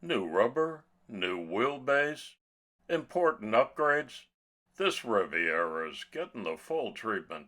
New rubber, new wheelbase, important upgrades. This Riviera is getting the full treatment.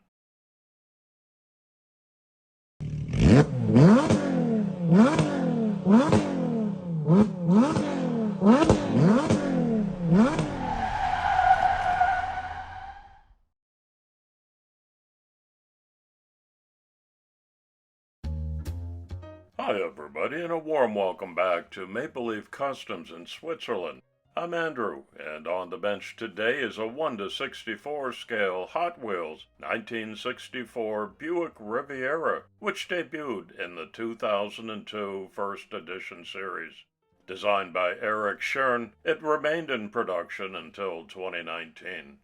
Hi everybody, and a warm welcome back to Maple Leaf Customs in Switzerland. I'm Andrew, and on the bench today is a 1:64 scale Hot Wheels 1964 Buick Riviera, which debuted in the 2002 First Edition series. Designed by Eric Schern, it remained in production until 2019.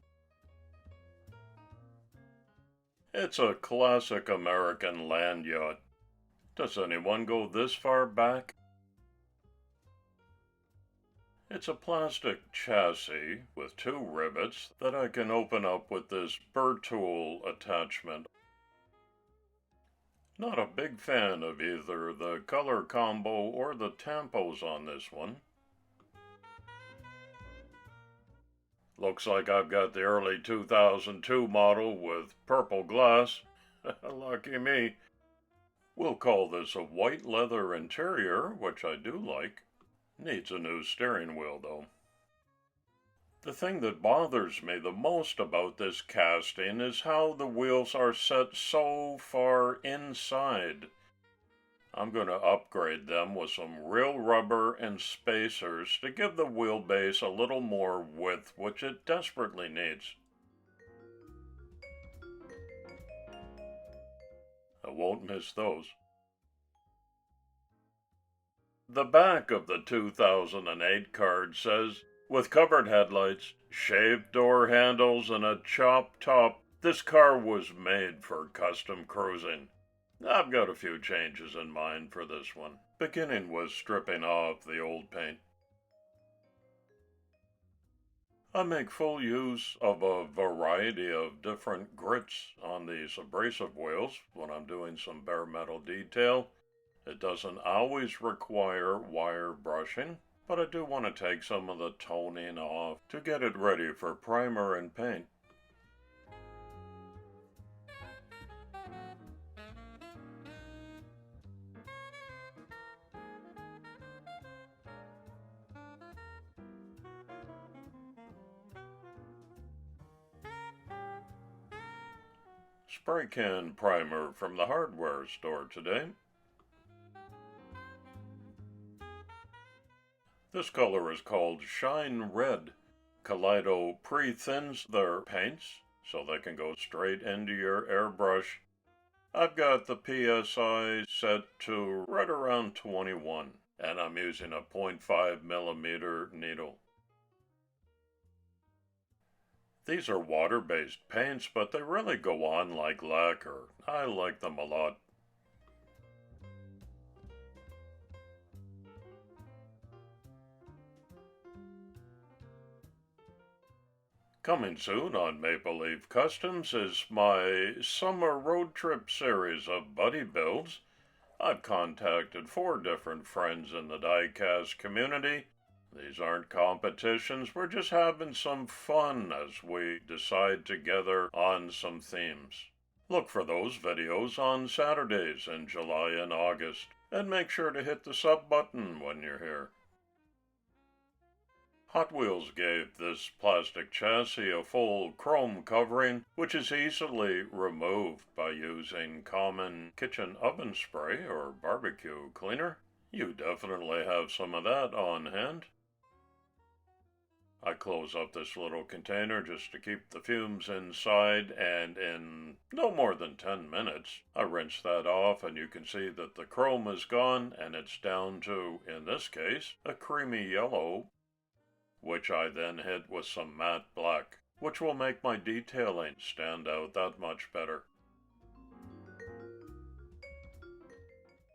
It's a classic American land yacht. Does anyone go this far back? It's a plastic chassis with two rivets that I can open up with this burr tool attachment. Not a big fan of either the color combo or the tampos on this one. Looks like I've got the early 2002 model with purple glass. Lucky me. We'll call this a white leather interior, which I do like. Needs a new steering wheel, though. The thing that bothers me the most about this casting is how the wheels are set so far inside. I'm going to upgrade them with some real rubber and spacers to give the wheelbase a little more width, which it desperately needs. I won't miss those. The back of the 2008 card says, with covered headlights, shaved door handles, and a chopped top, this car was made for custom cruising. I've got a few changes in mind for this one, beginning with stripping off the old paint. I make full use of a variety of different grits on these abrasive wheels when I'm doing some bare metal detail. It doesn't always require wire brushing, but I do want to take some of the toning off to get it ready for primer and paint. Spray can primer from the hardware store today. This color is called Shine Red. Kaleido pre-thins their paints so they can go straight into your airbrush. I've got the PSI set to right around 21, and I'm using a 0.5mm needle. These are water-based paints, but they really go on like lacquer. I like them a lot. Coming soon on Maple Leaf Customs is my summer road trip series of buddy builds. I've contacted 4 different friends in the die-cast community. These aren't competitions, we're just having some fun as we decide together on some themes. Look for those videos on Saturdays in July and August, and make sure to hit the sub button when you're here. Hot Wheels gave this plastic chassis a full chrome covering, which is easily removed by using common kitchen oven spray or barbecue cleaner. You definitely have some of that on hand. I close up this little container just to keep the fumes inside, and in no more than 10 minutes, I rinse that off and you can see that the chrome is gone and it's down to, in this case, a creamy yellow, which I then hit with some matte black, which will make my detailing stand out that much better.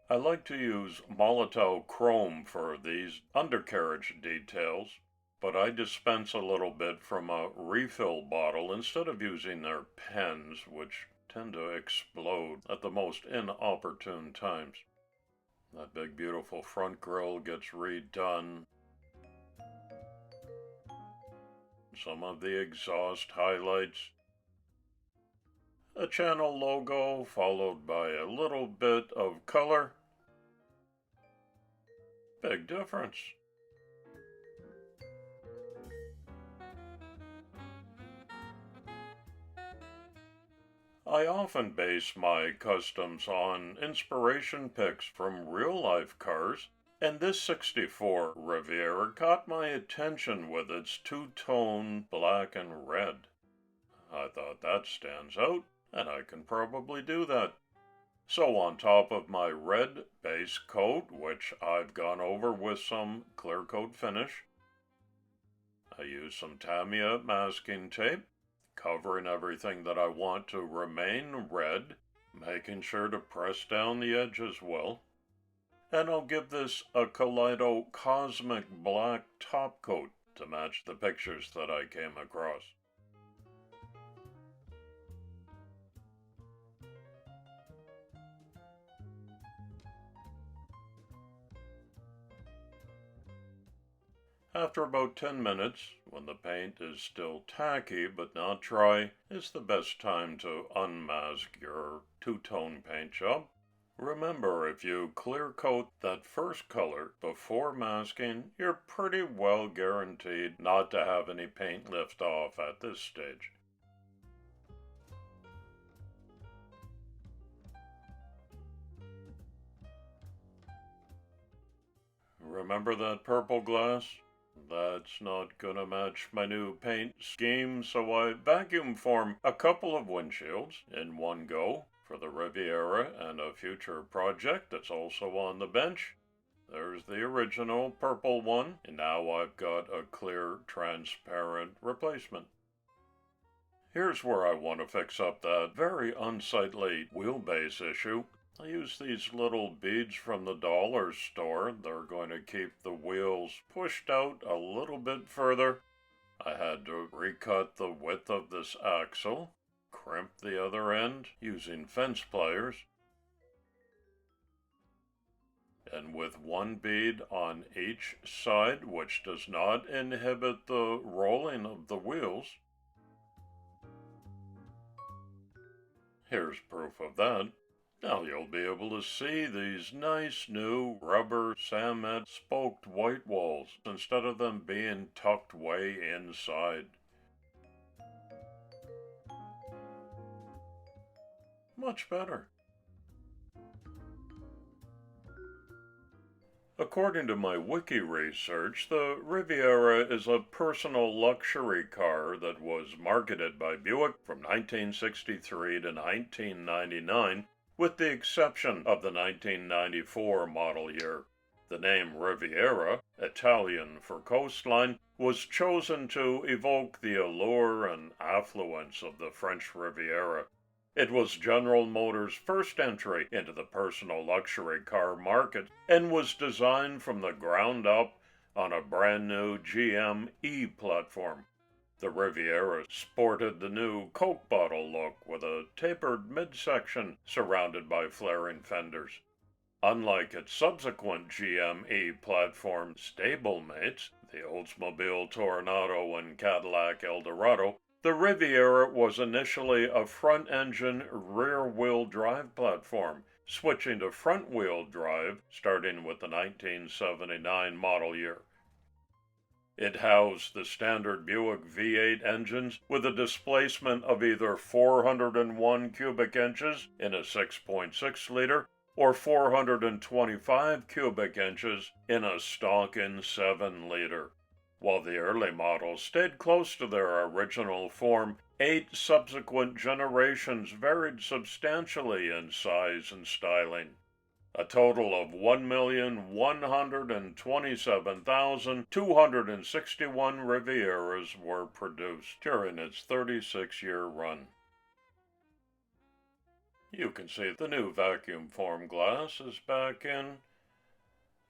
I like to use Molotow chrome for these undercarriage details, but I dispense a little bit from a refill bottle instead of using their pens, which tend to explode at the most inopportune times. That big beautiful front grille gets redone. Some of the exhaust highlights. A channel logo followed by a little bit of color. Big difference. I often base my customs on inspiration pics from real-life cars, and this '64 Riviera caught my attention with its two-tone black and red. I thought that stands out, and I can probably do that. So on top of my red base coat, which I've gone over with some clear coat finish, I use some Tamiya masking tape, covering everything that I want to remain red, making sure to press down the edges well. And I'll give this a Kaleido Cosmic Black top coat to match the pictures that I came across. After about 10 minutes, when the paint is still tacky but not dry, is the best time to unmask your two-tone paint job. Remember, if you clear coat that first color before masking, you're pretty well guaranteed not to have any paint lift off at this stage. Remember that purple glass? That's not gonna match my new paint scheme, so I vacuum form a couple of windshields in one go for the Riviera and a future project that's also on the bench. There's the original purple one, and now I've got a clear, transparent replacement. Here's where I want to fix up that very unsightly wheelbase issue. I use these little beads from the dollar store. They're going to keep the wheels pushed out a little bit further. I had to recut the width of this axle, crimp the other end using fence pliers, and with one bead on each side, which does not inhibit the rolling of the wheels. Here's proof of that. Now you'll be able to see these nice new rubber Samet spoked white walls instead of them being tucked way inside. Much better. According to my wiki research, the Riviera is a personal luxury car that was marketed by Buick from 1963 to 1999, with the exception of the 1994 model year. The name Riviera, Italian for coastline, was chosen to evoke the allure and affluence of the French Riviera. It was General Motors' first entry into the personal luxury car market and was designed from the ground up on a brand new GM E platform. The Riviera sported the new Coke bottle look with a tapered midsection surrounded by flaring fenders. Unlike its subsequent GM E platform stablemates, the Oldsmobile Toronado and Cadillac Eldorado, the Riviera was initially a front-engine, rear-wheel drive platform, switching to front-wheel drive starting with the 1979 model year. It housed the standard Buick V8 engines with a displacement of either 401 cubic inches in a 6.6-liter or 425 cubic inches in a stocking 7-liter. While the early models stayed close to their original form, 8 subsequent generations varied substantially in size and styling. A total of 1,127,261 Rivieras were produced during its 36-year run. You can see the new vacuum form glass is back in.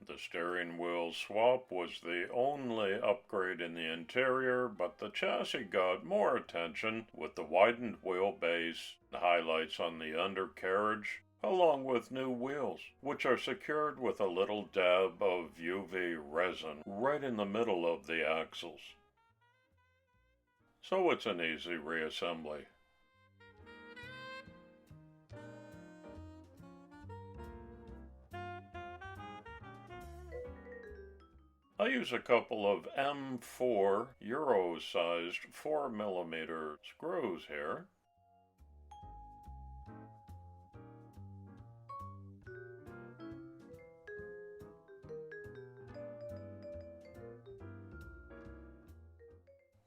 The steering wheel swap was the only upgrade in the interior, but the chassis got more attention with the widened wheelbase, highlights on the undercarriage, along with new wheels, which are secured with a little dab of UV resin right in the middle of the axles. So it's an easy reassembly. I use a couple of M4 Euro-sized 4mm screws here.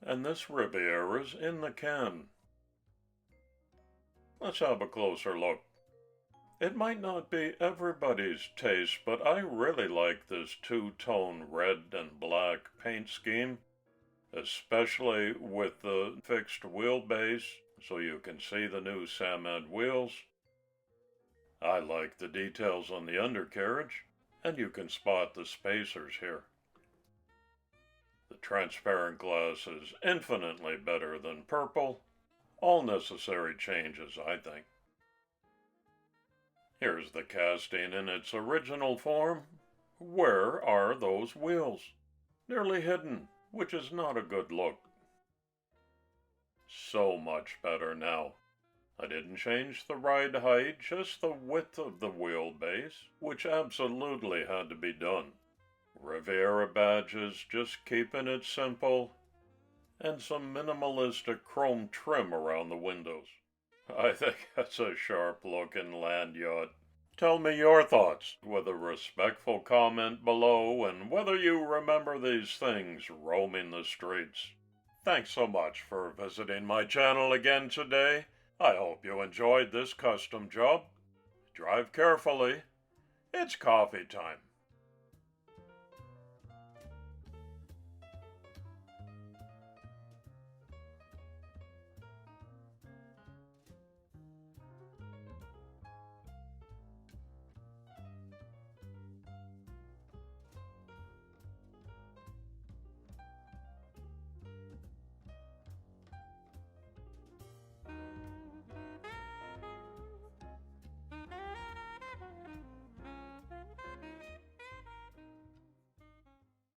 And this Riviera's in the can. Let's have a closer look. It might not be everybody's taste, but I really like this two-tone red and black paint scheme, especially with the fixed wheelbase so you can see the new Samed wheels. I like the details on the undercarriage, and you can spot the spacers here. The transparent glass is infinitely better than purple. All necessary changes, I think. Here's the casting in its original form. Where are those wheels? Nearly hidden, which is not a good look. So much better now. I didn't change the ride height, just the width of the wheelbase, which absolutely had to be done. Riviera badges, just keeping it simple, and some minimalistic chrome trim around the windows. I think that's a sharp-looking land yacht. Tell me your thoughts with a respectful comment below and whether you remember these things roaming the streets. Thanks so much for visiting my channel again today. I hope you enjoyed this custom job. Drive carefully. It's coffee time.